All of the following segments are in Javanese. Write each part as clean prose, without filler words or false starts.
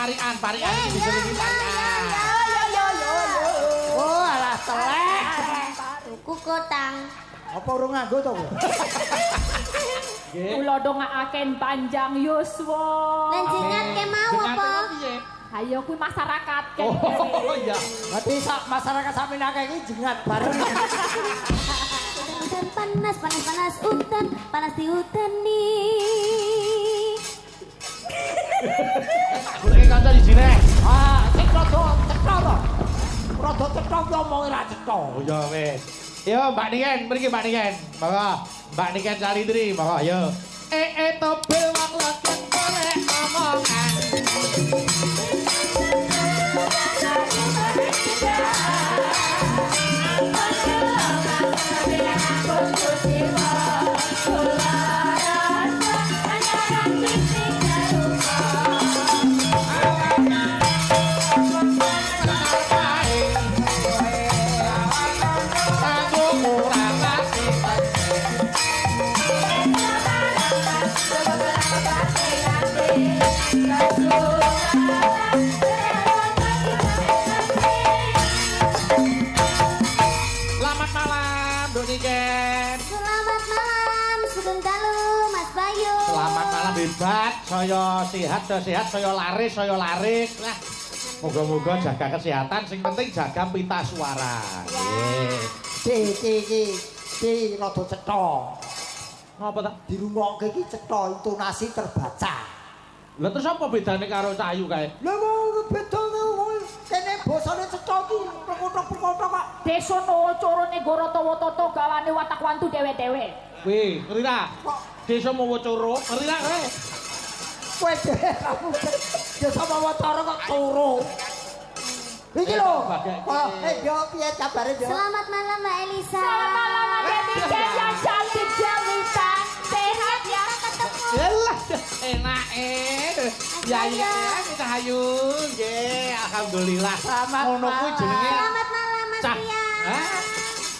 parian iki disenengi parian. Oh, alah telek. Tuku kotang. Apa urung nganggo to kowe? Kula dongaaken panjang yuswa. Lan jengat ke mau apa? Ayo kuwi masyarakat kan. Oh iya. Berarti masyarakat sampeyan akeh iki jengat bareng. Udan panas, udan panas di hutan nih. Goleki kanca di sini. Ah, sing rada cetha to. Rada cetha ki omongi ra cetha. Oh ya wis. Yo Mbak Niken, mriki Mbak Niken. Monggo. Mbak Niken Salindri, monggo yo. Tobel wong legen golek omongan. Selamat malam, Mbak Niken. Selamat malam, Sugeng Dalu, Mas Bayu. Selamat malam hebat, saya sehat, saya laris. Lah, moga-moga jaga kesehatan, sing penting jaga pita suara. Iki rada cetha. Ngapa ta? Dirungokke iki cetha, intonasi terbaca. Lah terus apa bedane karo Cahayu kae? Lah mau bedane kene basane cetha iki perkotok-perkotok kok. Desono corone Gorotowototo gawane watak wantu dewe-dewe. Wih, ngerti ta? Desa Mowocoro, ngerti ta kowe? Kowe dhewe kamu desa Mawatara kok turu. Iki lho. Yo piye kabare yo? Selamat malam Mbak Elisa. Selamat malam Mbak Niken yang cantik jelita. Sehat ya. Yalah, enak Ya kita Cahayu. Nggih, alhamdulillah. Ngono kuwi jenenge. Selamat malam Mas Cah. Pia. Hah?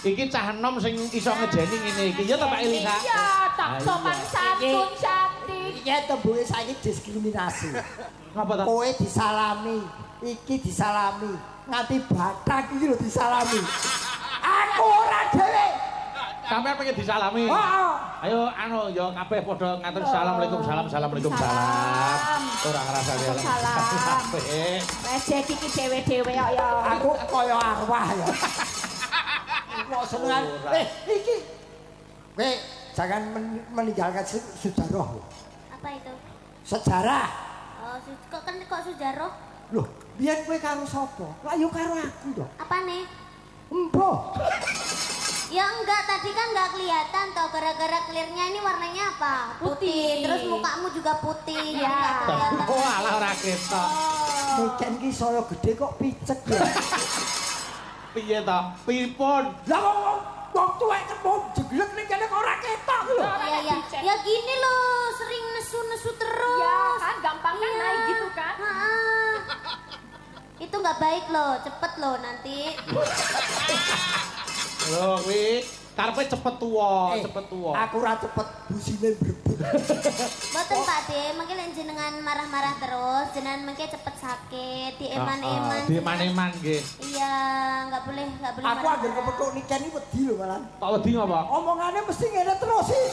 Iki cah enom sing iso ngejeni ngene iki ya ta Pak Elisa? Iya, tak sopan santun cantik. Iki tembuke saiki diskriminasi. Ngapa ta? Kowe disalami, iki disalami, nganti bathak iki lho disalami. Aku ora dhewe. Sampeyan pengen disalami. Heeh. Ayo ya kabeh padha ngatur assalamualaikum salam. Ora ngrasake. Salam. Rezeki iki dewe-dewe kok ya. Aku kaya arwah ya. Kok senengan. Iki. Kowe jangan meninggalkan sejarah. Apa itu? Sejarah. Oh, kok Sujarah? Loh, biyen kowe karo sapa? Lah yo karo aku to. Apa nih? Empo. Ya enggak, tadi kan enggak kelihatan toh gara-gara clearnya ini warnanya apa? Putih. Terus mukamu juga putih. Iya. Enggak kelihatan. Oh, alah ora ketok. Niken ki saya gede kok picek ya. Piye to? Pripun? Lah wong tuwek kemum jeglek ning kene kok ora ketok lho. Iya. Ya gini loh, sering nesu-nesu terus. Ya kan gampang kan naik gitu kan. Heeh. Itu enggak baik loh, cepet loh nanti. Lho kuwi karepe cepet tuwa. Aku ora cepet busine brebet. Mboten Pak De, mengke lek jenengan marah-marah terus, jenengan mengke cepet sakit, dieman-eman. Dieman-eman nggih. Iya, enggak boleh Aku marah-marah. anggere kepethuk Niken iki wedi lho malah. Kok wedi ngapa? Omongane mesti ngene terus sih.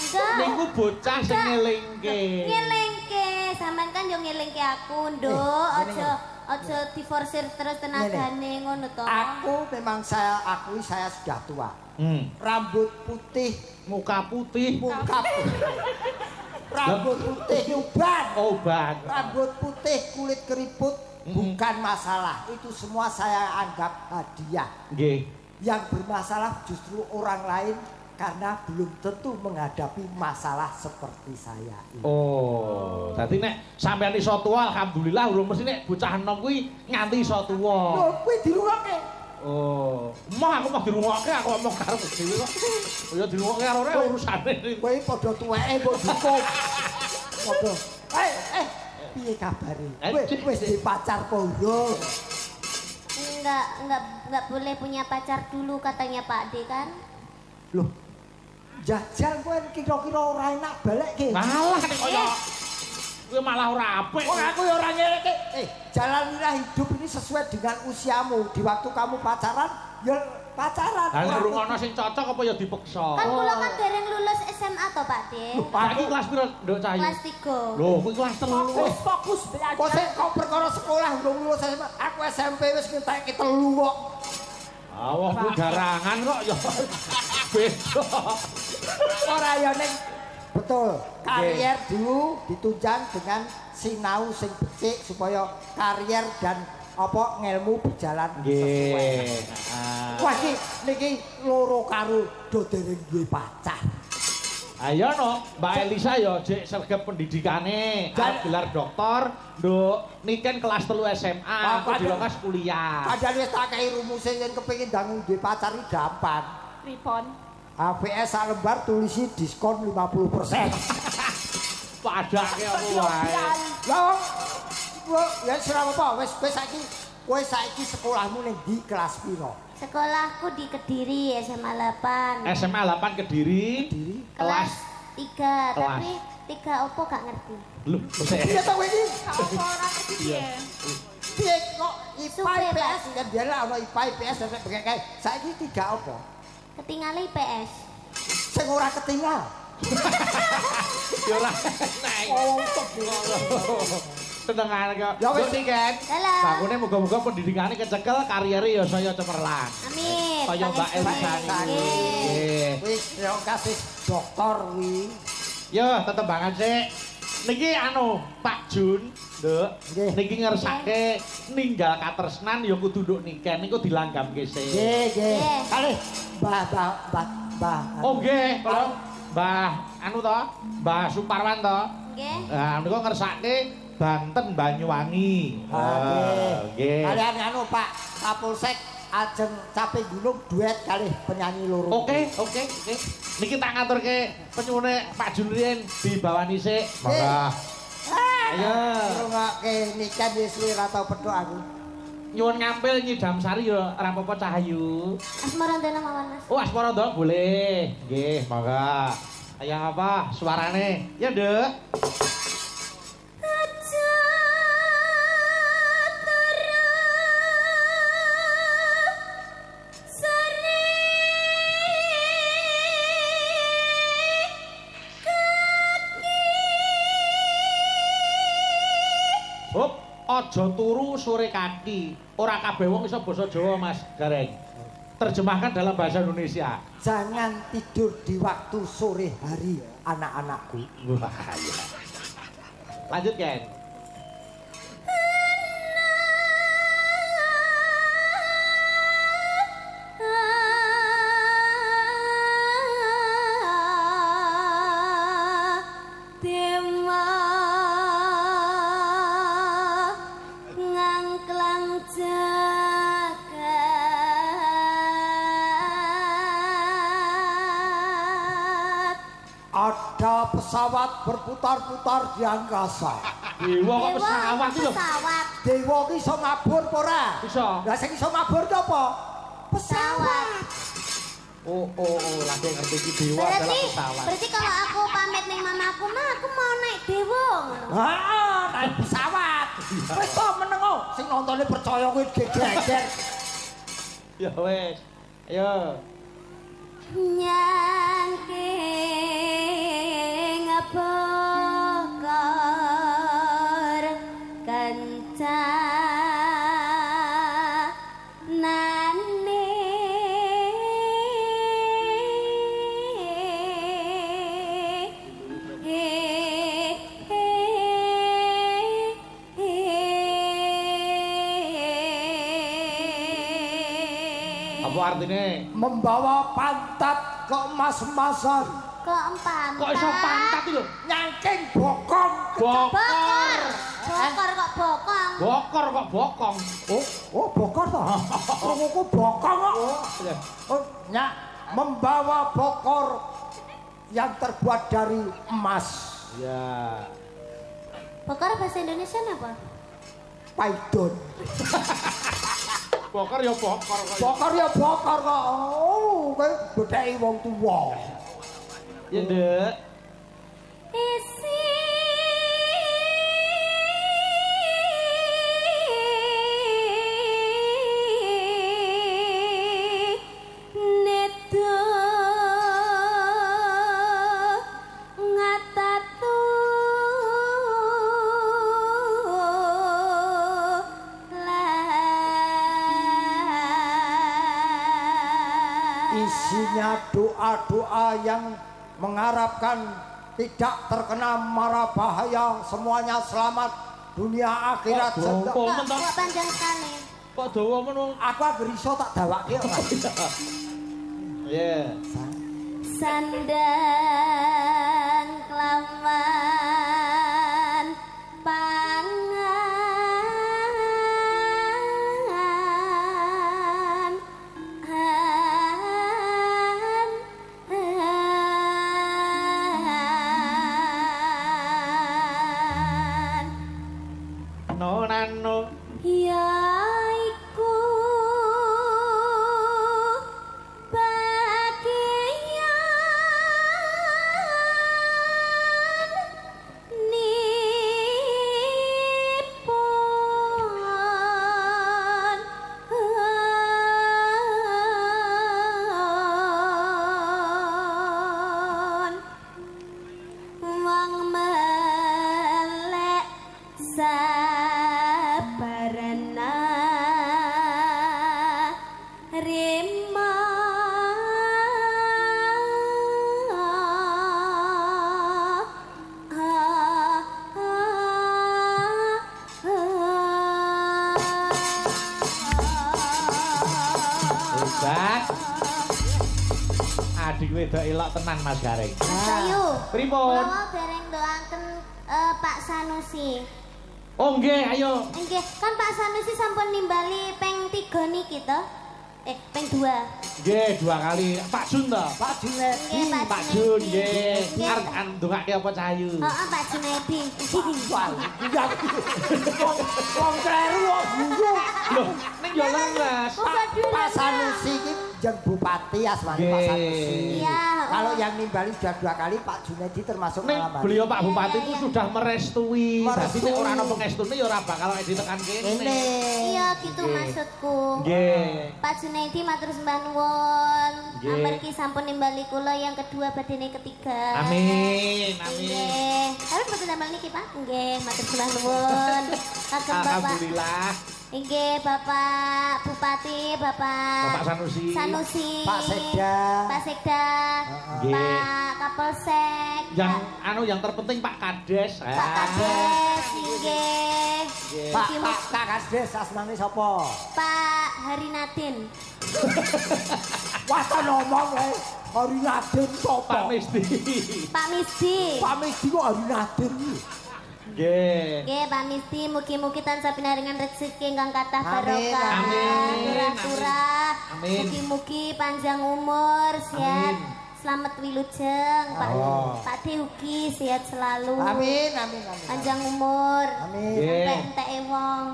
Enggak. Niku bocah sing ngelingke. Ngelengke, sampean kan yo ngelengke aku, Nduk. Aja diforsir terus tenagane ngono to. Aku memang saya akui saya sudah tua. Rambut putih, Muka putih. Rambut putih uban. Obat. Rambut putih, kulit keriput bukan masalah. Itu semua saya anggap hadiah. Nggih. Yang bermasalah justru orang lain karena belum tentu menghadapi masalah seperti saya ini. Oh, dadi nek sampeyan iso tuwa alhamdulillah urung mesti nek bocah enom kuwi nganti iso tuwa. Lho, kuwi dirungokke. Oh, aku mah dirungokke aku ngomong karo dhewe kok. Ya dirungokke karo ora urusane. Kowe padha tuweke mbok cukup. Padha. Piye kabare? Kowe wis di pacar apa urung? Enggak boleh punya pacar dulu katanya Pak D kan. Loh. Jajal kowe kira-kira ora enak balekke. Malah nek kaya Kowe malah ora apik. Wong aku ya ora ngeleke. Jalanilah hidup ini sesuai dengan usiamu. Di waktu kamu pacaran, ya pacaran. Lah nek rungono sing cocok apa ya dipeksa. Kan kula kan dereng lulus SMA to, Pak De. Saiki kelas piro, Nduk Cahayu? Kelas 3. Lho, kuwi kelas 3. Fokus belajar. Kok sik kok perkara sekolah urung lulus SMA. Aku SMP wis ngentekke 3 kok. Wah, kuwi garangan kok ya. Beda. Ora ya ning betul. Karier dulu ditunjang dengan sinau sing becik supaya karier dan apa ngelmu berjalan sesuai. Wah niki loro karo do dereng duwe pacar. Ayo no, Mbak Elisa ya jek sergap pendidikane, arep gelar doktor, nduk niken kelas 3 SMA, aku dilongas kuliah. Padahal wis tak kei rumuse yen kepengin dangu duwe pacar iki gampang. Pripon? HVS sak lembar tulisi diskon 50%. Padake apa wae. Lah wong ya ora apa wis kowe saiki sekolahmu ning ndi kelas piro? Sekolahku di Kediri SMA 8. SMA 8 Kediri. Kelas 3, Kelas. tapi 3 opo gak ngerti. Lho, Iya ta kowe iki? Apa ora ngerti piye? Piye kok IPA Supre, IPS Pak. kan biar ana IPA IPS dan sebagainya. Saiki 3 apa? Ketinggalan IPS. Sing ora ketinggal. ya ora enak. Oh, Tenangan kok. Ya wis. Niken. Halo. Bakune muga-muga pendidikane kecekel, kariere ya saya cemerlang. Amin. Kaya Mbak Elisa niki. Nggih. Wis yo kasih dokter wi. Yo, tetembangan sik. Niki anu Pak Jun, Nduk. Nggih. Niki ngersake ninggal katresnan ya kudu nduk niken niku dilanggamke sik. Nggih, nggih. Nggih. Kalih Mbah. Oh nggih, kalau Mbah anu to, Mbah Suparwan to. Nggih. Nah, niku ngersake Banten Banyuwangi. Nggih. Kalian anu Pak Kapolsek ajeng capek gunung duet kalih penyanyi loro. Oke. Niki tak ngaturke penyuwune Pak Jun riyen dibawani sik. Monggo. Ayo. Ngrungokke niken wis luwih ra tau pedhok aku. Nyuwun ngampil nyidam sari ya ora apa-apa Cahayu. Asmarandana mawon, Mas. Oh, Asmaranda boleh. Nggih, monggo. Ayo apa suarane? Ya, Nduk. Aja turu sore kaki. Ora kabeh wong iso basa Jawa, Mas Gareng. Terjemahkan dalam bahasa Indonesia. Jangan tidur di waktu sore hari anak-anakku. Wah, iya. Lanjut, Ken. Ada pesawat berputar-putar di angkasa. Dewa kok pesawat iki lho. Pesawat. Dewa ki iso mabur apa ora? Iso. Lah sing iso mabur ki apa? Pesawat. Oh, lagi ngerti iki dewa adalah Berarti, pesawat. berarti kalau aku pamit ning mamaku, "Ma, aku mau naik dewa." ngono. Heeh, naik pesawat. Wis to meneng oh. Sing nontone percaya kuwi geger. Ya wes. Ayo. Nyangking bokor kencanane Apa artinya? Membawa pantat keemas-emasan. kok empat. Kok iso pantat iki lho? Nyangking bokong. Bokor. Bokor kok bokong. Bokor kok bokong. Oh bokor toh. Krunguku bokong kok. Oh, nyak membawa bokor yang terbuat dari emas. Ya. Bokor bahasa Indonesia apa? Paidon. Bokor ya bokor kok. Bokor ya bokor kok. Oh, kowe bedheki wong tuwa. Ya, Nduk. Isi doa-doa yang mengharapkan tidak terkena mara bahaya, semuanya selamat dunia akhirat. Kok panjang sekali. Kok dawa men Aku agar iso tak dawake. Iya. Sandang kelawan pangan Nonano yaiku bagian nipun wong melek sabarana rima hebat. Adik wedok elok tenan Mas Garing. Ayu Pripun? kula dereng doaken Pak Sanusi. Oh nggih, ayo. Nggih, kan Pak Sanusi sampun nimbali peng 3 niki to? Peng 2. Nggih, 2 kali. Pak Jun to? Pak Junedi. Nggih, Pak Jun nggih. Nggih. Arep ndongake apa Cahayu? Heeh, Pak Junedi. Wong kleru kok guyu. Loh, ning yo leres. Pak Sanusi iki jeng bupati asmane Pak Sanusi. Iya. Kalau yang nimbali sudah 2 kali Pak Junedi termasuk Ning malam. beliau Pak Bupati Iya, itu iya. sudah merestui. Dadi nek ora ana pengestune ya ora bakal ditekan kene. Ini. Iya, gitu maksudku. Nggih. Pak Junaidi matur sembah nuwun. Nggih. Amargi sampun nimbali kula yang kedua badene ketiga. Amin, amin. Nggih. Tapi mboten damel niki, Pak. Nggih, matur sembah nuwun. Kagem Bapak. Alhamdulillah. Nggih, Bapak Bupati, Bapak Sanusi. Sanusi. Pak Sekda. Pak Sekda. Nggih. Pak Kapolsek. Yang terpenting Pak Kades. Pak Kades. Nggih. Nggih. Pak Kades asmane sapa? Pak Harinadin. Wah, tak ngomong wae. Hari Nadim sapa? Pak Misdi. Pak Misdi. Pak Misdi kok Hari Nadim iki? Nggih. Nggih, Pak Misdi, mugi-mugi tansah pinaringan rezeki ingkang kathah Amin, barokah. amin, Turah-turah. amin. Mugi-mugi panjang umur, sehat. Amin. Selamat wilujeng, Pak. Oh. Pak Deuki sehat selalu. Amin, amin, amin. Panjang umur. Amin. Nggih. Sampai enteke wong.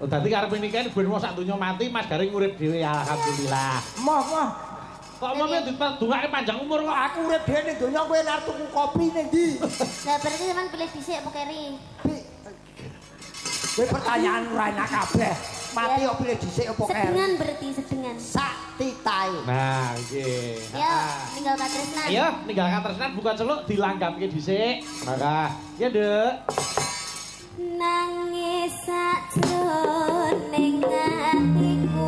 Oh, dadi karep nikahe ben wong sak donya mati Mas Garing urip dhewe alhamdulillah. Moh. Kok mami ditungake panjang umur kok. Aku urip dhewe ning donya kowe nek tuku kopi ning ndi? Lah berarti sampean pilih dhisik apa keri? Kowe pertanyaan ora enak kabeh. Mati kok pilih dhisik apa kere? Sedengan berarti sedengan. Sak titahe. Nah, nggih. Yo, tinggal katresnan. Ayo, ninggalkan tresnan buka celuk dilanggapke dhisik. Maka, ya, Dek. Nangis sajroning atiku.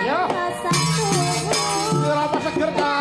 Yo. Ora apa seger ta?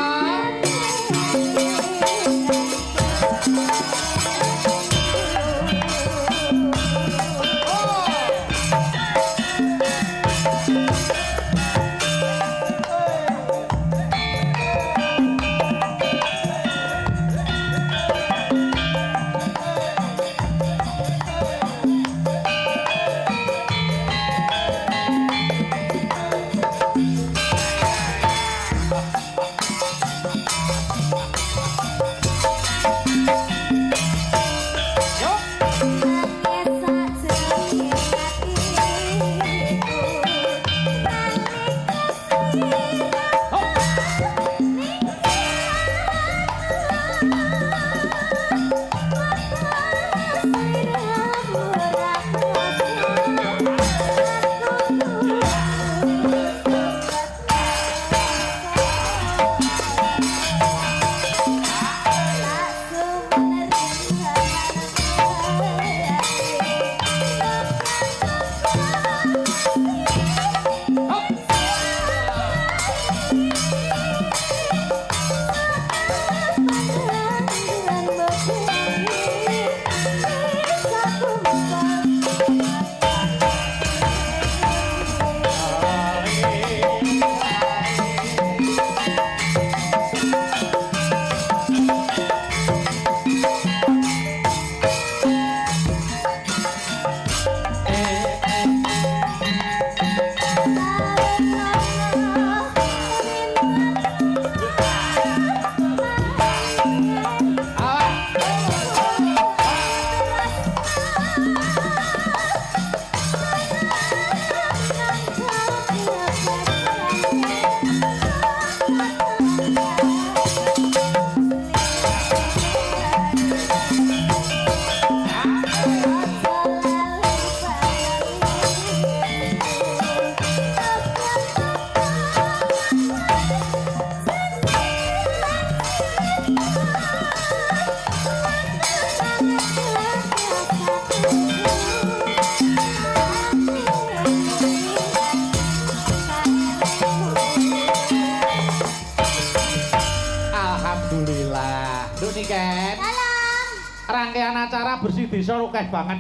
rangkaian acara bersih desa akeh banget.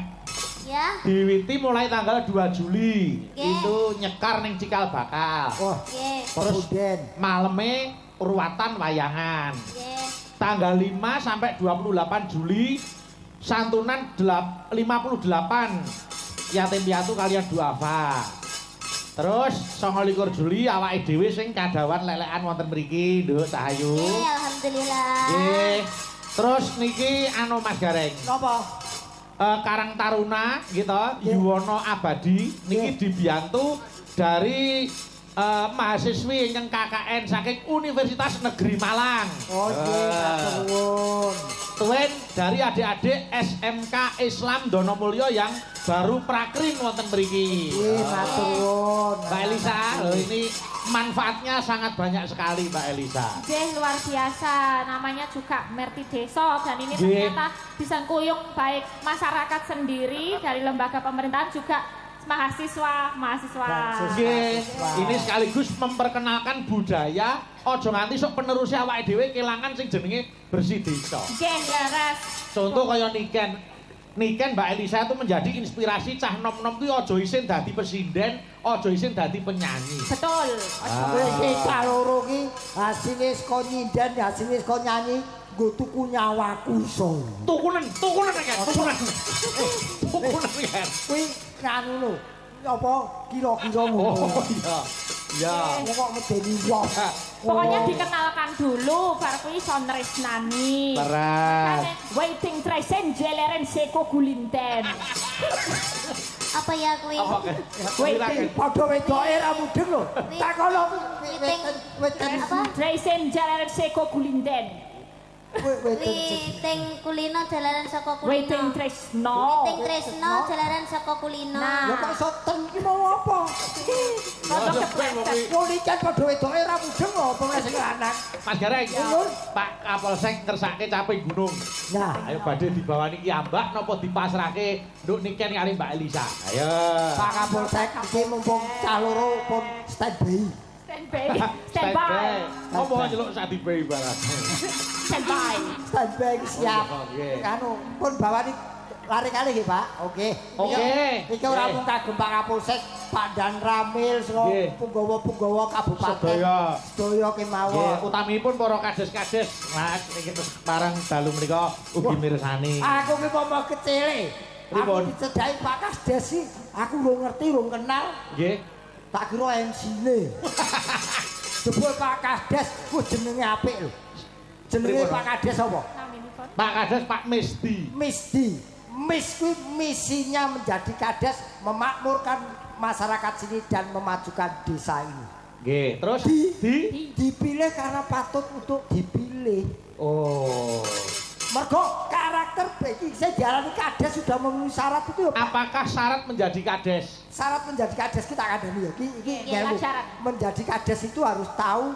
Ya. Diwiti mulai tanggal 2 Juli. Nggih. Itu nyekar ning Cikal Bakal. Wah, Nggih. Terus Puden. maleme urwatan wayangan. Nggih. Tanggal 5 sampai 28 Juli santunan 58 yatim piatu kalian duafa. Terus 29 Juli awake dhewe sing kadawan lelekan wonten mriki, Nduk Cahayu. Nggih, alhamdulillah. Nggih. Terus niki anu Mas Gareng. Napa? Karang Taruna gitu, Yuwono Abadi niki dibantu dari mahasiswi yang KKN saking Universitas Negeri Malang. Oh, nggih, matur nuwun. Tuwen dari adik-adik SMK Islam Donomulyo yang baru prakrin wonten mriki. Nggih, matur nuwun. Mbak Elisa, loh, ini manfaatnya sangat banyak sekali Mbak Elisa. Nggih, luar biasa. Namanya juga Merti Deso dan ini Nggih. ternyata disengkuyung baik masyarakat sendiri dari lembaga pemerintahan juga mahasiswa. Nggih, ini sekaligus memperkenalkan budaya. Ojo nganti sok penerusnya awake dhewe kelangan sing jenenge bersih desa. Nggih, leres. Contoh kaya Niken. Niken Mbak Elisa itu menjadi inspirasi cah nom-nom kuwi aja isin dadi presiden, aja isin dadi penyanyi. Betul. Iki kaloro ki hasile saka nyinden, hasile saka nyanyi, nggo tuku nyawaku iso. Tukunen kan, tukunen. Tukunen kan. Kuwi nganu lho. Apa kira-kira ngono. Oh iya. Ya. Kok medeni wong. Pokoknya dikenalkan dulu, baru kuwi iso nresnani. Berat. Waiting tresen jeleren seko gulinten. Apa ya kuwi? Apa kan? Waiting padha wedoke ra mudeng lho. Takono Witing. weten Apa? Tresen jeleren seko gulinten. Witing kulino jalaran saka kulino. Waiting tresno. Witing tresno jalaran saka kulino. Nah. Ya kok iso ten ki mau apa? Kodok kepleset. Wong iki kan padha wedoke ra mudeng lho apa sing lanang. Mas Gareng, Pak Kapolsek ngersake capek gunung. Nah, Ayo badhe dibawa niki ambak napa dipasrahke Nduk Niken kali Mbak Elisa. Ayo. Pak Kapolsek iki mumpung cah loro pun standby. Standby. Ngomong nyeluk sak dibae barang. Standby. Standby siap. Oke. Kanu pun bawani lari kali nggih, Pak. Oke. Oke. Iki ora mung kagem Pak Kapolsek, Pak Dan Ramil saka Nggih. punggawa-punggawa kabupaten. Sedaya. Sedaya Nggih, kemawon. utamipun para kades-kades. Mas niki terus marang dalu menika ugi mirsani. Aku ki momo kecile. Aku Pripun? dicedhaki Pak Kasdes sih. Aku ora ngerti, ora kenal. Nggih. Tak kira MC-ne. Jebul Pak Kasdes ku jenenge apik lho. Jenenge Pripun? Pak Kades apa? Naminipun. Pak Kades Pak Misdi. Misdi. Mis kuwi misinya menjadi kades memakmurkan masyarakat sini dan memajukan desa ini. Nggih, terus Dipilih karena patut untuk dipilih. Oh. Mergo karakter iki saya diarani kades sudah memenuhi syarat itu ya, Pak. Apakah syarat menjadi kades? Syarat menjadi kades kita kandani ya. Iki Iya, ngelmu. syarat. Menjadi kades itu harus tahu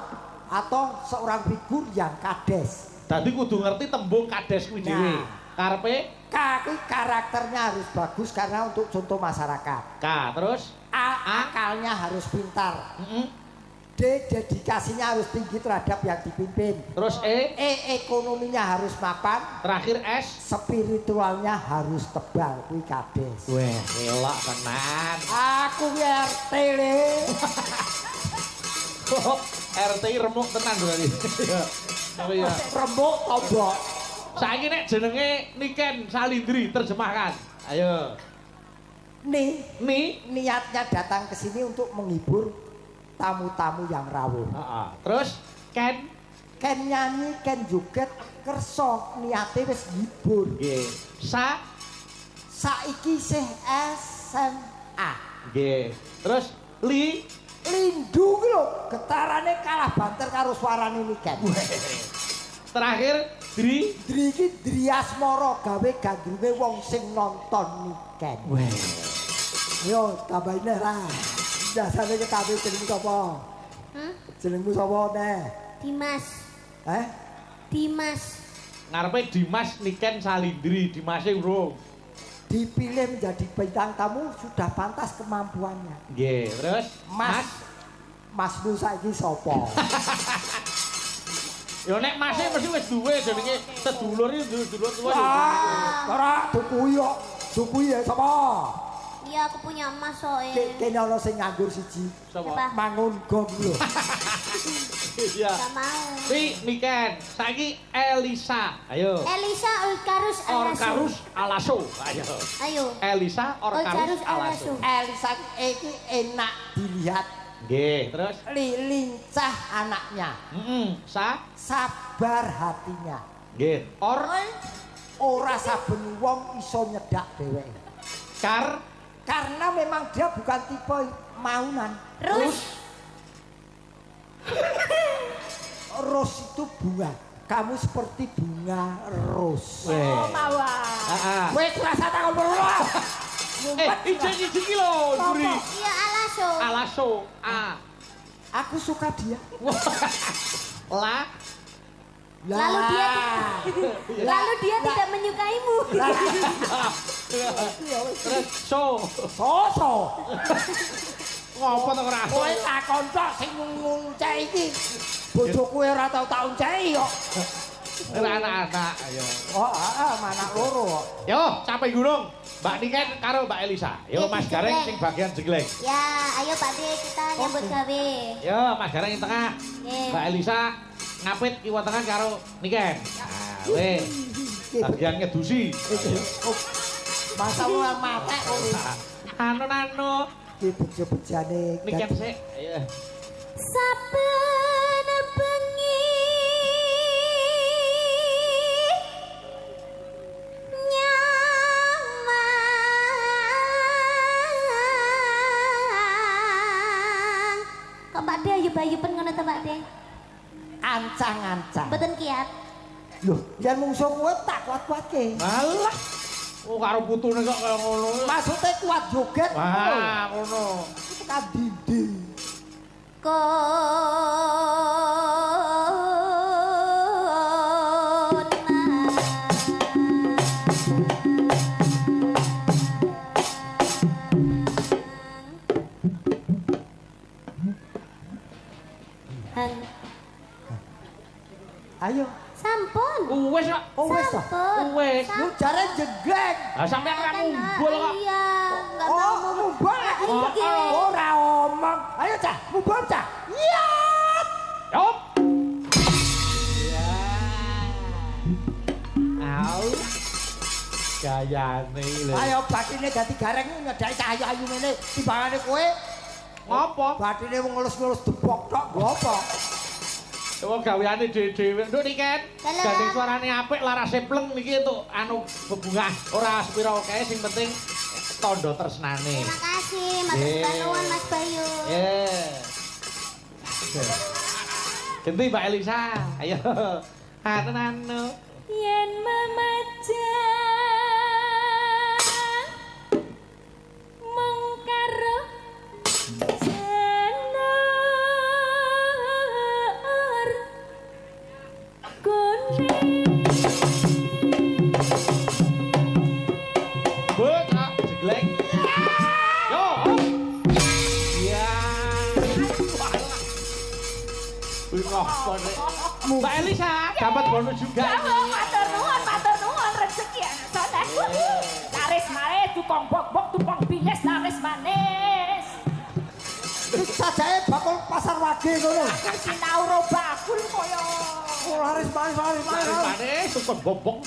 atau seorang figur yang kades. Dadi kudu ngerti tembung kades kuwi dhewe. Karepe Kuwi karakternya harus bagus karena untuk contoh masyarakat. K, terus Akalnya harus pintar. heeh. D. Dedikasinya harus tinggi terhadap yang dipimpin. Terus E, Ekonominya harus mapan. terakhir S. Spiritualnya harus tebal. Kuwi kades. Weh, elok tenan. Aku RT le. RTI remuk tenan berarti. Tapi ya. Rembuk tombok. Saiki nek jenenge Niken Salindri terjemahkan. Ayo. Nih, Ni. niatnya datang ke sini untuk menghibur tamu-tamu yang rawuh. Heeh. Terus Ken. Ken nyanyi, ken joget, kerso niate wis ngibur. Nggih. Sa. Saiki sih SMA. Nggih. Terus Li. Lindu ki lho, getarane kalah banter karo suarane Niken. Terakhir Dri. Dri iki Driasmara gawe gandrunge wong sing nonton Niken. Weh. Yo tambahin ra. Dasane ki kabeh jenengmu sapa? Jenengmu sapa neh? Dimas. Dimas. Ngarepe Dimas Niken Salindri, Dimase urung. Dipilih menjadi bintang tamu sudah pantas kemampuannya. Nggih, terus Masmu saiki sapa? Ya nek masih mesti wis duwe jenenge sedulur iki sedulur tuwa. Ora dukuhi kok. Dukuhi ya sapa? Iya aku punya emas soe. Kene ana sing nganggur siji. Siapa? Mangun gong lho. Iya. Gak mau. Niken, saiki Elisa. Ayo. Elisa Orkarus Alaso. Orkarus Alaso. Ayo. Ayo. Elisa Orkarus Alaso. Elisa iki enak dilihat. Nggih, terus Lincah anaknya. Sabar hatinya. Nggih. Ora saben wong iso nyedak dheweke. Karena memang dia bukan tipe maunan. Ros itu bunga. Kamu seperti bunga ros. Oh, mawar. Wes rasa takon perlu. Ijeng iki lho, Guri. Iya Alaso. Alaso. Aku suka dia. Lalu dia tidak menyukaimu. Terus so. Ngopo to ora? Kowe takon tok sing nguncek iki. Bojoku ora tau tak unceki kok. Ora anak-anak, ayo. Oh, anak loro kok. Yo, capek gurung. Mbak Niken karo Mbak Elisa. Yo Mas Gareng sing bagian jegleng. Ya, ayo Pak De kita nyambut gawe. Yo Mas Gareng ing tengah. Mbak Elisa ngapit kiwa tengah karo Niken. Nah, weh. Bagian ngedusi. Masa ora matek kok. Anu. Iki bejo-bejane. Niken sik. Ayo. Saben bengi nyamang. Kok Pak De ayub-ayuben ngono to Pak De? Ancang-ancang. Mboten kiat. Loh, yen mungsuh kowe tak kuat-kuatke. Alah. Oh karo putune kok kaya ngono. Maksudnya kuat joget. Wah, ngono. Tekan dinding. Ayo. Sampun. Wes kok. Wes to. Wes. Lu jare jegleng. Lah sampean ora ngumpul kok. Iya, enggak mau ngumpul lagi. Ora omong. Ayo Cah, ngumpul Cah. Iya. Yop. Au. Gayane lho. Ayo batine dadi gareng nyedaki cahya ayu ngene timbangane kowe. Ngopo? Batine wong ngelus-ngelus debok tok, nggo apa? Wong gaweane dhewe-dhewe. Nduk Niken. Gandeng suarane apik, larase pleng niki entuk anu bebungah. Ora sepira kae sing penting tandha tresnane. Terima kasih, matur nuwun Mas Bayu. Ganti Mbak Elisa. Ayo. Anu. Yen memaja mengkaro jenor kuning But jegleng. Yo. Ya. Ngopo nek. Mbak Elisa dapat bonus juga. Matur nuwun rezeki anak saleh. Laris manis tukang bok-bok tukang bias laris manis. Sajae bakul pasar wage ngono. Sinau ro bakul koyo. Laris manis. Manis tukang bobok.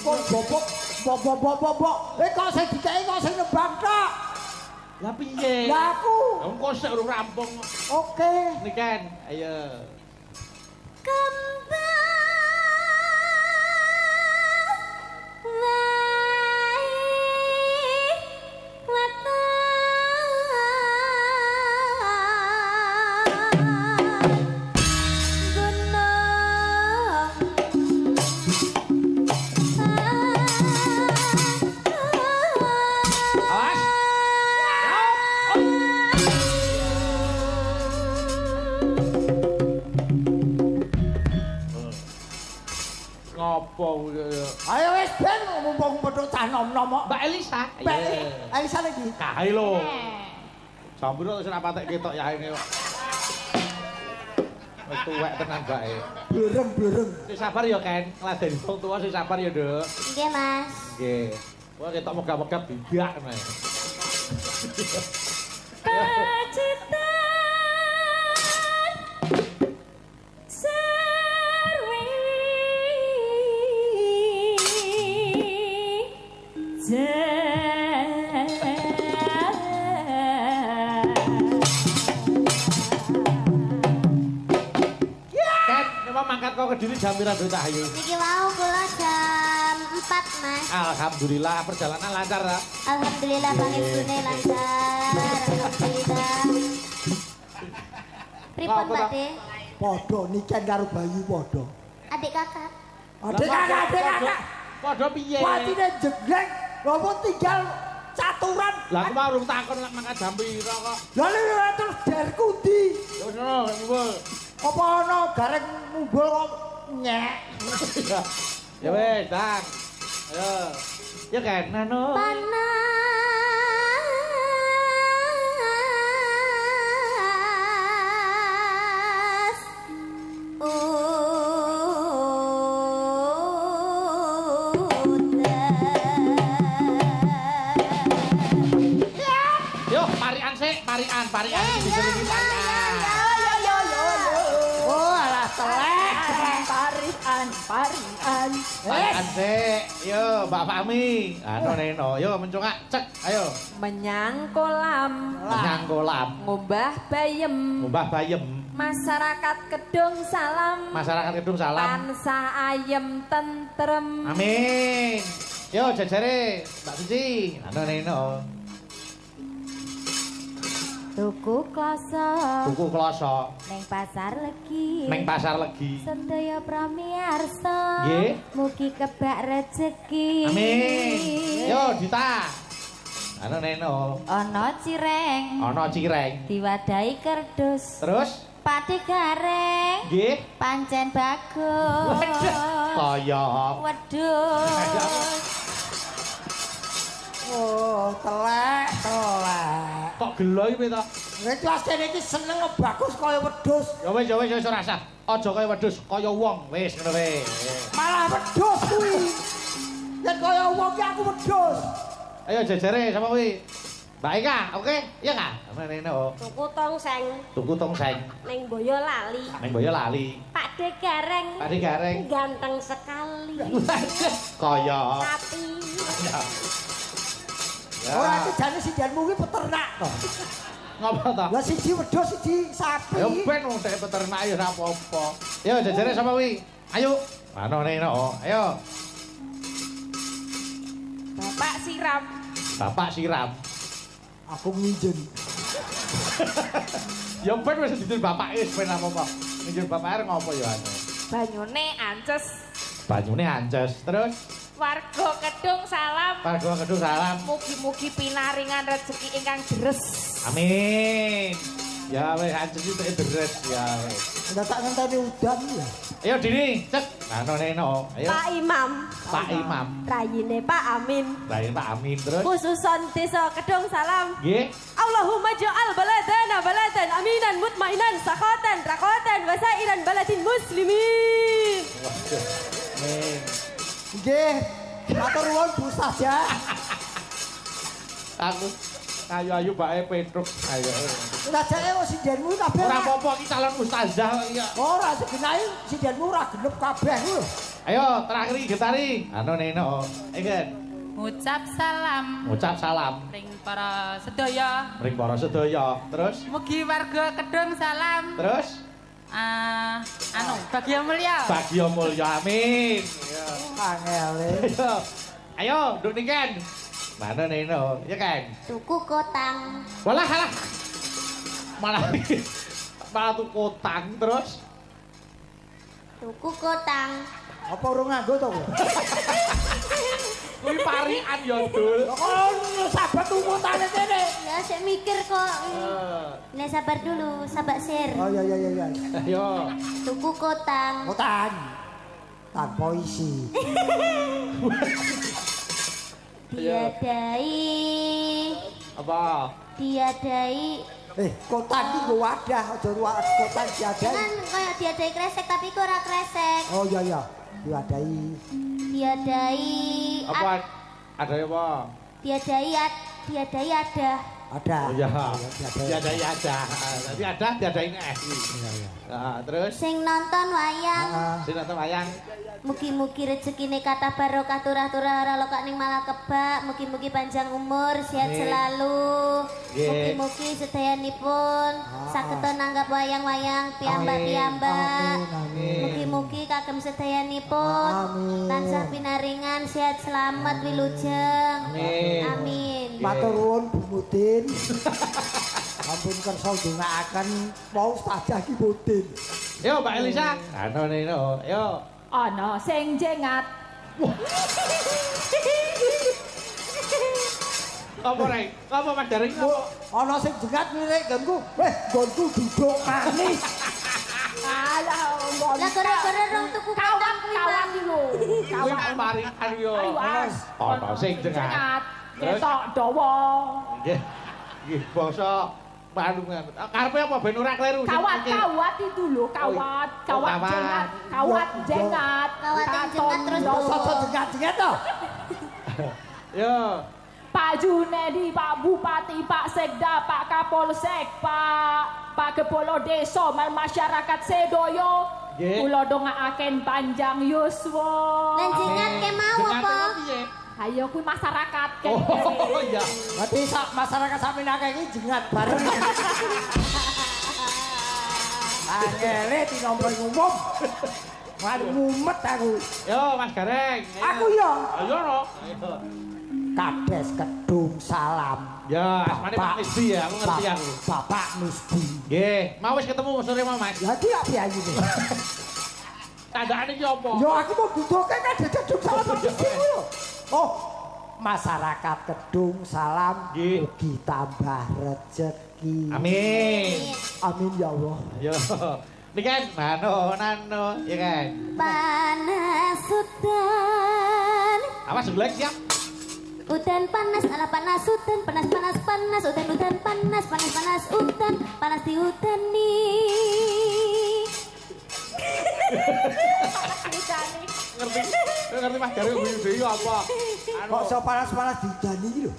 Bobok. Kok sing dikeki kok sing nembang tok. Lah piye? Lah aku. Engko sik urung rampung. Oke. Niken, ayo. Ngopo ayo wis ben mumpung petuk cah nom-nom kok. Mbak Elisa. Elisa lagi. Kae lho. Sampun wis ora patek ketok yae kok. Wis tuwek tenan bae. blereng-blereng. Sing sabar ya, Ken. Ngladeni wong tuwa sing sabar ya, Nduk. Nggih, Mas. Nggih. Wah, ketok megap-megap bidak men. Mangkat kau ke diri jam pira Mbak Cahyu? Niki mau kula jam 4, Mas. Alhamdulillah perjalanan lancar ya. Alhamdulillah pangestune lancar. Alhamdulillah. Pripun, Pak De? Padha niken karo Bayu padha. Adik kakak. Adik kakak. Padha piye? Patine jeglek, lha tinggal caturan. Lah aku mau urung takon lek mangkat jam pira kok. Lah lha terus derku ndi? Ya wis ngono, ngumpul. Apa ana gareng mumbul kok nyek. Ya wis, Dan. Ayo. Ya kan, Nano. Panas. Yo, parian sik, parian iki diselingi parian. Oh, alah telek. Parian. Parian sik. Yo, Mbak Fami. Anu Neno, yo mencongak, cek. Ayo. Menyang kolam. Menyang kolam. Ngumbah bayem. Mbah Bayem. Masyarakat Kedung Salam. Masyarakat Kedung Salam. Tansah ayem tentrem. Amin. Yo jajare Mbak Suci. Anu Neno. Tuku kloso. Tuku kloso. Neng pasar legi. Neng pasar legi. Sedaya pramiarsa. Nggih. Mugi kebak rejeki. Amin. Yo Dita. Anu Neno. Ana cireng. Ana cireng. Diwadahi kerdus. Terus Pati gareng. nggih. Pancen bagus. Kaya Wedhus. Oh, telek. kok gelo iki to? Nek asline iki seneng bagus kaya wedhus. Ya wis ora usah. Aja kaya wedhus, kaya wong. Wis ngono wae. Malah wedhus kuwi. Nek kaya wong ki aku wedhus. Ayo jajare sama kuwi. Mbak Eka, oke? Iya Kak? Neno. Tuku tongseng. Tuku tongseng. Ning Boyolali. Ning Boyolali. Pak De Gareng. Pak De Gareng. Ganteng sekali. Kaya. Tapi Ora iki jane sidianmu kuwi peternak to. Ngopo to? Lah siji wedhus, siji sapi. Ayo ben wong dek peternak ya ora apa-apa. Yo jajare sama kuwi. Ayo. Mano Neno. Ayo. Bapak siram. Bapak siram. Aku nginjen. Ya ben wis didul bapak wis ben apa-apa. Nginjen bapak arep ngopo ya anu. Banyune ances. Banyune ances. Terus Warga Kedung Salam. Warga Kedung Salam. Mugi-mugi pinaringan rezeki ingkang deres. Amin. Ya wis ances itu deres ya wis. Udah tak ngenteni udan ya. Ayo Dini, cek. Nano Neno. Ayo. Pak Imam. Pak Imam. Rayine Pak Amin. Rayin Pak Amin terus. Khususon Desa Kedung Salam. Nggih. Allahumma ja'al baladana baladan aminan mutmainan sakhatan rakhatan wasairan baladin muslimin. Waduh. Amin. Nggih. Matur nuwun Bu saja. Aku ayu-ayu bae Petruk. Ayo. Sajake wis sidianmu kabeh. Ora apa-apa iki calon ustazah kok iya. Ora segenahe sidianmu ora genep kabeh lho. Ayo terakhir iki Getari. Anu Neno. Ingen. Ngucap salam Ngucap salam ring para sedaya. ring para sedaya. Terus Mugi warga Kedung Salam. terus Bagya Mulya. Bagya Mulya. Amin. Iya. Angele. Ayo. Ayo, nduk niken. Mana Neno, ya kan? Tuku kotang. Walah, halah. Malah tuh kotang terus. Tuku kotang. Apa urung nganggo to? Kuwi parian ya, Dul. Kok sabar tumutane kene. Ya saya mikir kok. Nek sabar dulu, sabar sir. Oh iya. Ayo. Tuku kotang. Kotan. Tanpa isi. Tiadai. Apa? Tiadai Kotan iki nggo wadah, aja kotan diadahi. Kan kaya diadahi kresek tapi iku ora kresek. Oh iya. Diadahi. Diadahi Apa ada apa? diadahi ada. Ada. Oh iya. Diadahi. Diadain ada. Tapi ada diadain es. Iya. Nah, terus Sing nonton wayang sing nonton wayang. mugi-mugi rezekine kathah barokah turah-turah ora lokak ning malah kebak, mugi-mugi panjang umur, sehat Amin. selalu. Nggih. Mugi-mugi sedayanipun saged nanggap wayang-wayang piyambak-piyambak. Amin. Mugi-mugi kagem sedayanipun Amin. tansah pinaringan sehat selamat wilujeng. Amin. Amin. Matur nuwun Bu Mudin. Ampun kersa ndongaaken mau sajah ki Mudin. Yo Mbak Elisa. Ano nino. Yo. Ana sing jengat. Apa rek? Apa Mas Daring? Ana sing jengat lirik nggonku. Nggonku duduk manis. Alah, Lah gara-gara rong tuku kawat kawan iki lho. Kuwi mari yo. Ayo as. Ana sing jengat. Terus? Ketok dawa. Nggih. Nggih basa Bandungan. Karepe apa ben ora kleru. Kawat itu lho, kawat kawat. jengat, kawat jengat. Kawat yang jengat terus Katon Sosok dawa. jengat-jengat to. Yo. Pak Junedi, Pak Bupati, Pak Sekda, Pak Kapolsek, Pak Kepala Desa, masyarakat sedoyo. Nggih. Kula dongaaken panjang yuswa. Lan jengat ke mau apa? Ayo kuwi masyarakat kan. Oh iya. Berarti masyarakat sampeyan akeh iki jengat bareng. Angele tinompo umum. Mari mumet aku. Yo Mas Gareng. Aku ya. Ayo no. Kades kedung salam. Ya, asmane Pak Misdi ya, aku ngerti aku. Bapak Misdi. Nggih, mau wis ketemu sore mau Mas. Jadi apa ya ini? Tandane iki apa? Yo aku mau duduke kades kedung salam Misdi lho. Oh, masyarakat kedung salam Nggih. mugi tambah rezeki. Amin. Amin ya Allah. Yo. Niki kan nano, ya kan. Panas udan. Awas sebelah siap. Udan panas, ala panas udan, panas panas panas, udan udan panas, panas panas udan, panas di udan nih. Ngerti Mas Gareng guyu deui apa? Kok iso panas-panas didani iki lho.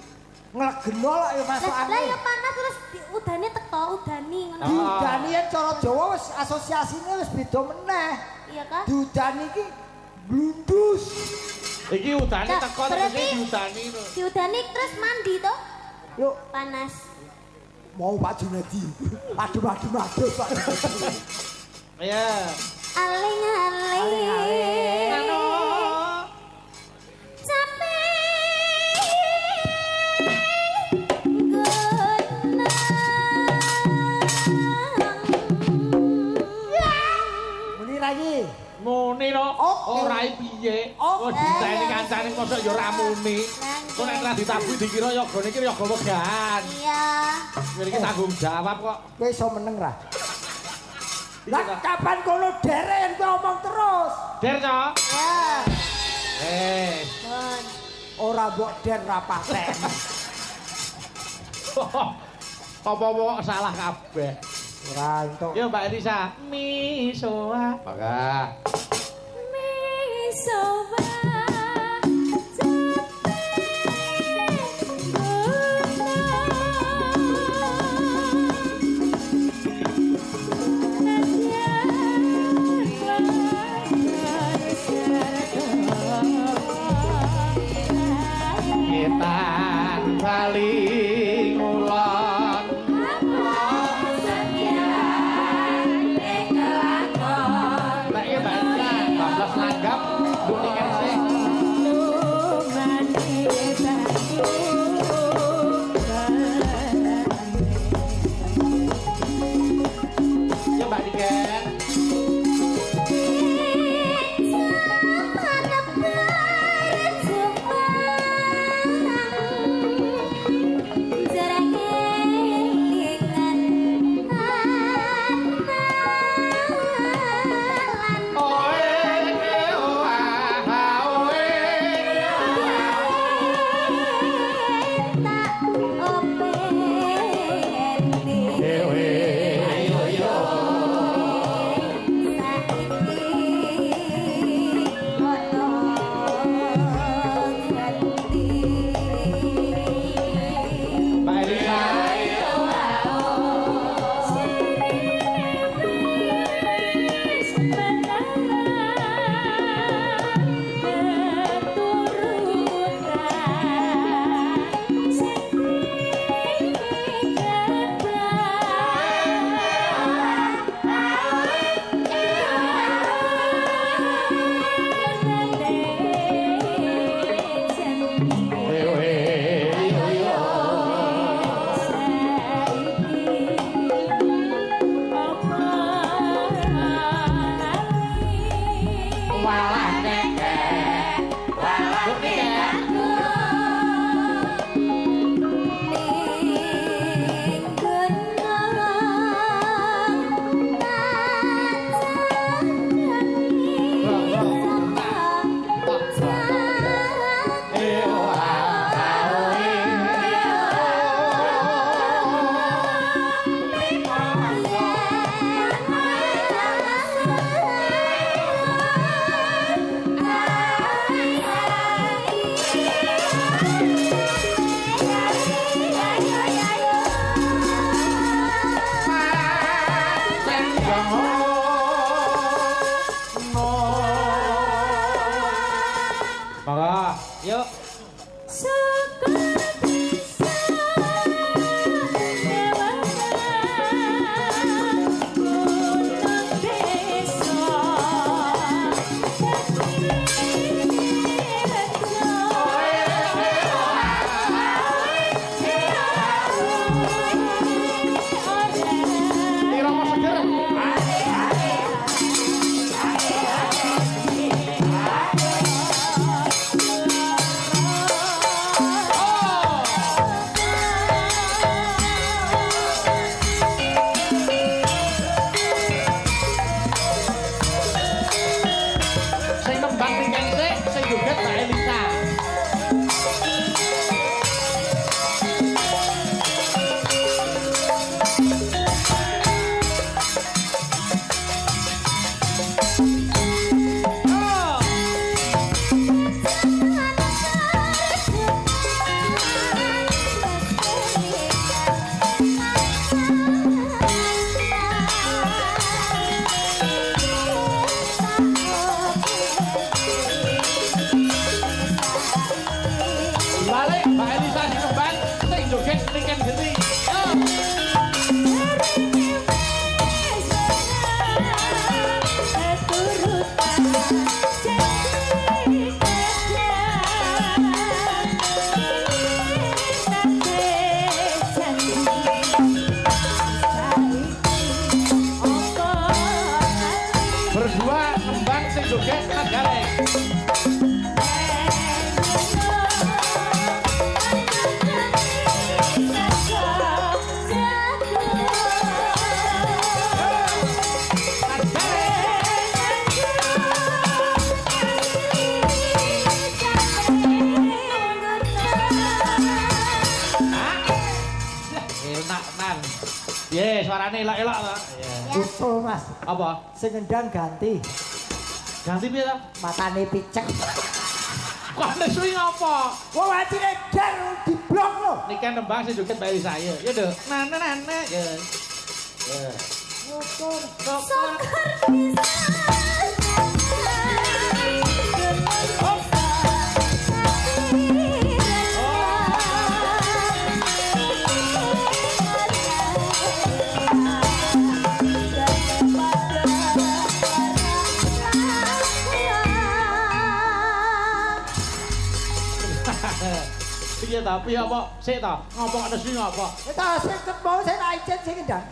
Nglegeno lho ya masuk Lah angin. ya panas terus udane teko udani ngono. Didani yen cara Jawa wis asosiasine wis beda meneh. Iya kan? Dudani iki blundus. Iki udane Nah, teko berarti- terus diudani lho. Diudani terus mandi toh? Yuk, Panas. mau Pak Junedi. Aduh Pak. Ya. Aling-aling. Nano. Muni lagi. Muni no. Oke. Ora piye. Oh, Kok diteni kancane mosok ya ora muni. Kok nek ra ditabuhi dikira yogane iki yoga wegan. Iya. Iki tanggung jawab kok. Kowe iso meneng ra? Lah kapan kono deren kowe omong terus. Der to. Ya. Bon. Ora mbok der ra paten. Apa-apa salah kabeh. Ora entuk. Yo Mbak Elisa. Misoa. Maka. Misoba Kita saling ulon. Lah iya Mbak Elisa, 12 langgam, dunia sih. suarane elok-elok to. Betul, Mas. Apa? Sing ngendang ganti. Ganti piye to? Matane picek. Kok nesuwi ngopo? Wong wajine dar diblok lho. Niki nembang sing joget Mbak Elisa ya. Ya, Nduk. Nana. Ya. Ya. Syukur. Syukur bisa. Piye ta? Piye apa? Sik ta. Ngopo kok nesuwi ngopo? Kita sing ketemu sing ijen sing ngendang.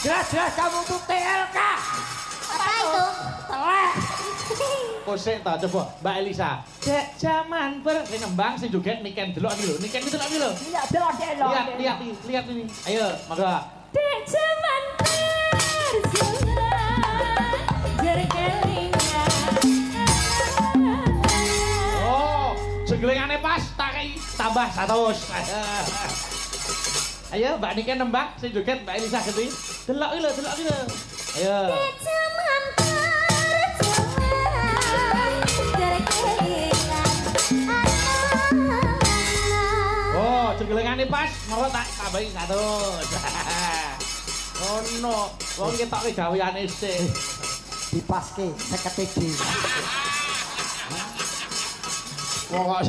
Jelas-jelas kamu tuh TLK. Apa itu? Telek. Kok sik ta coba Mbak Elisa. Dek jaman ber sing nembang sing joget Niken delok iki lho. Niken iki delok iki lho. Iya, delok. Lihat ini. Ayo, mangga. Dek jaman berjalan berkelingan. Oh, jenglengane pas tak kei tambah 100. Ayo, Mbak Niken nembang sing joget Mbak Elisa gede. Delok iki lho. Ayo. Dek jaman berjalan berkelingan. Oh, jenglengane pas, mero tak tambahi 100. Oh no, wong ketoke gaweane sik. Dipaske 50 dhewe. Wong kok.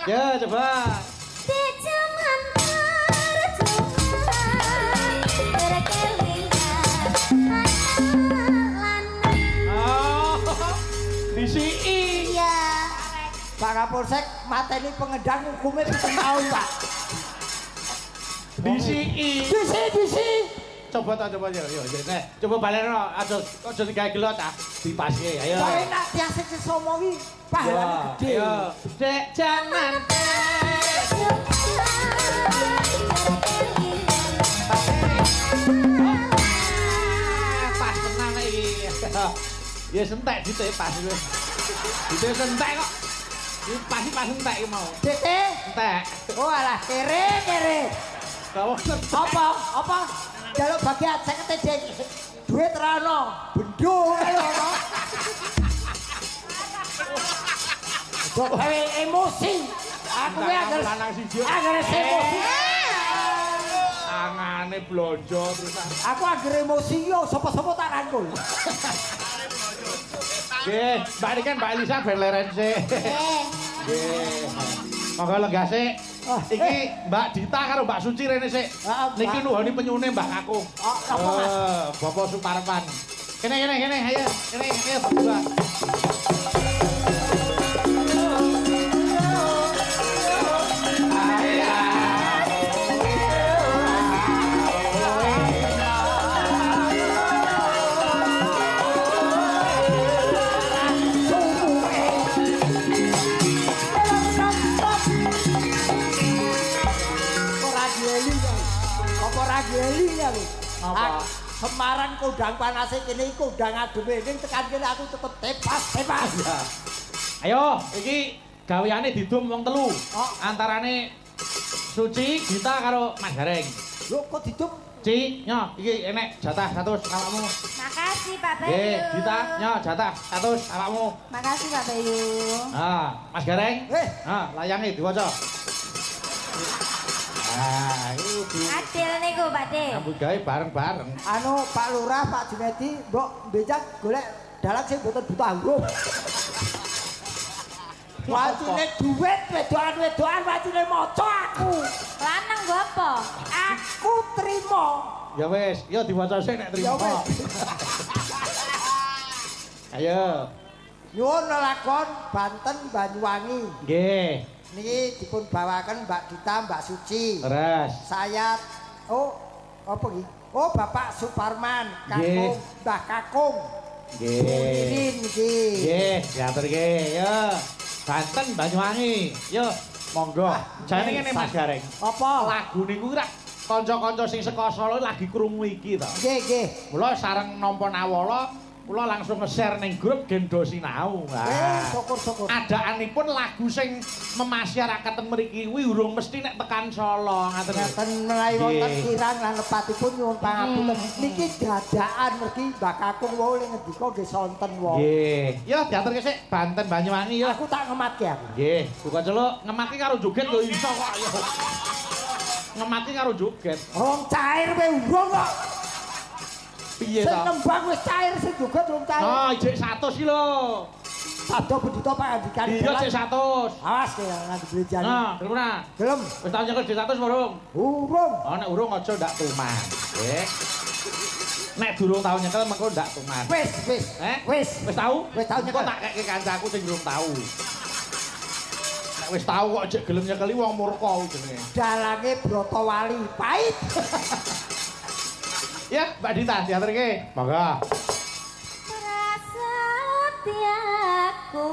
Ya, coba. Dek jaman berjalan berkelingan. Oh, disiki. Iya. Pak Kapolsek mateni pengedang hukumnya 7 tahun, Pak. Disiki. Disi. Coba ta coba yo. Nek coba baleno aja digawe gelo ta. Dipaske ayo. Kowe nak biasa sesomo iki pahalane gede. Ayo. Dek jangan pas tenan iki. Ya sentek dite pas iki. Dite sentek kok. Iki pas entek iki mau. Dite. Entek. Oh alah kere. Kamu Apa? Jaluk bagian 50 dek. Duit ra ono. Bendung ae ono. Kok emosi. Aku kuwi lanang siji. emosi. Angane blonjo terus. Aku agar emosi yo sapa-sapa tak rangkul. Nggih, Mbak Elisa ben leren sik. Nggih. Monggo lenggah sik. Iki Mbak Dita karo Mbak Suci rene sik. Niki nuhoni penyune Mbak Kakung. Apa Mas? Bapak Suparman. Kene ayo. Kene berdua. Apa? Semarang kondang panase kene iki kondang ademe ning tekan kene aku tetep tepas. Ya. Ayo, iki gaweane didum wong telu. Antarane Suci, Dita karo Mas Gareng. Lho kok didum? Ci, nyo, iki enek jatah 100 awakmu. Makasih Pak Bayu. Nggih, Dita, nyo jatah 100 awakmu. Makasih Pak Bayu. Mas Gareng. Layange diwaca. Adil niku Pak De. Nyambut gawe bareng-bareng. Anu Pak Lurah, Pak Junedi, mbok becak golek dalang sing boten buta huruf. Wajine duit, wedoan wajine maca aku. Lanang nggo apa? Aku trimo. Ya wis, ya diwaca sik nek trimo. Ya wis. Ayo. Nyuwun lakon Banten Banyuwangi. Nggih. Niki dipun bawaken Mbak Dita, Mbak Suci. Leres. Saya apa iki? Oh, Bapak Suparman, Kakung, Mbah Kakung. Nggih. Niki. Nggih, diatur nggih. Yo. Banten Banyuwangi. Yo, monggo. Jane ngene Mas Gareng. Apa? Lagu niku rak kanca-kanca sing saka Solo lagi krungu iki to. Nggih, nggih. Mula sareng nampa nawala kula langsung nge-share ning grup Gendo Sinau. Syukur-syukur. Adaanipun lagu sing memasyarakaten mriki kuwi urung mesti nek tekan Solo ngaten. Ngaten menawi wonten kirang lan lepatipun nyuwun pangapunten. Niki dadaan mergi Mbak Kakung wau ning ngendika nggih sonten wong. Nggih. Ya diaturke sik Banten Banyuwangi ya. Aku tak ngematke aku. Nggih, buka celuk ngemati karo joget lho iso kok ya. Ngemati karo joget. Wong cair kowe wong kok. Piye Sing to? nembang wis cair sing joget wong cair. Oh, jek 100 iki lho. Ado bedito Pak Andikan. Iya jek 100. Awas ya nganti blejane. Nah, gelem ora? Gelem. Wis tau nyekel jek 100 urung? Urung. Oh, nek urung aja ndak tuman. Nggih. Nek durung tau nyekel mengko ndak tuman. Wis. Wis tau? Wis tau nyekel. Kok tak keke kancaku sing durung tau. Nek wis tau kok jek gelem nyekeli wong murka jenenge. Dalange Brotowali pait. Ya, Mbak Dita diaturke. Monggo. Prasetyaku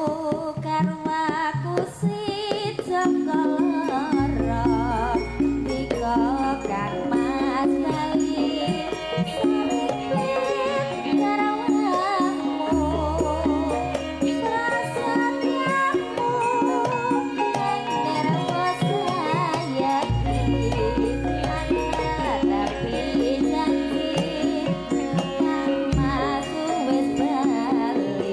karo aku si Jogoro dika Kang Mas Bali saripit karo aku prasetyaku ing nerwa sayati ana tapi janji Kang Mas wis bali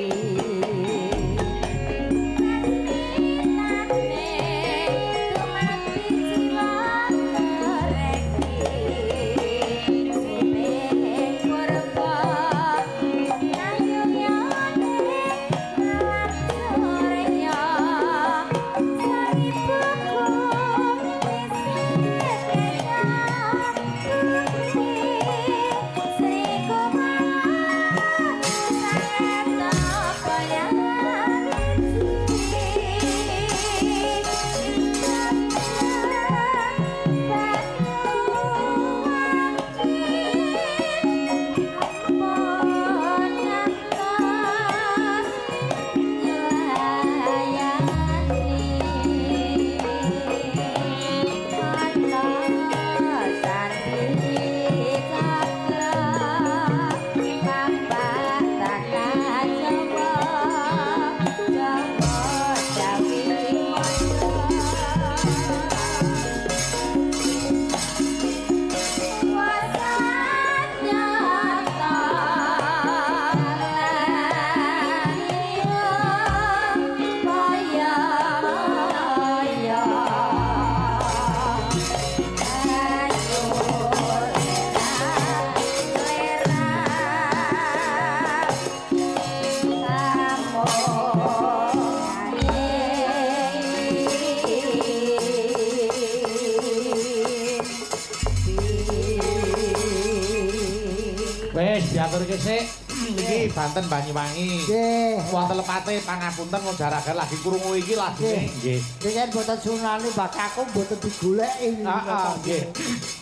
Wis diaturke sik. Iki Banten Banyuwangi. Nggih. Wonten lepate pangapunten wong jaragan lagi krungu iki lagine nggih. Dengan boten sunani Mbak Kakung boten digoleki. Heeh, nggih.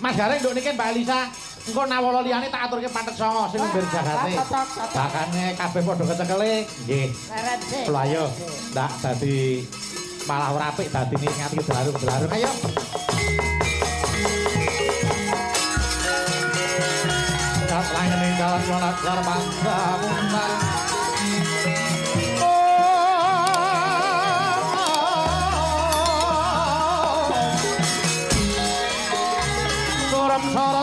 Mas Gareng nduk niki Mbak Elisa. Engko nawala liyane tak aturke pantet songo sing mbir jagate. Bakane kabeh padha kecekele nggih. Leret sik. Lho ayo ndak dadi malah ora apik dadine ngati delarung-delarung ayo. Langene dalan lolat karo bangsa muntar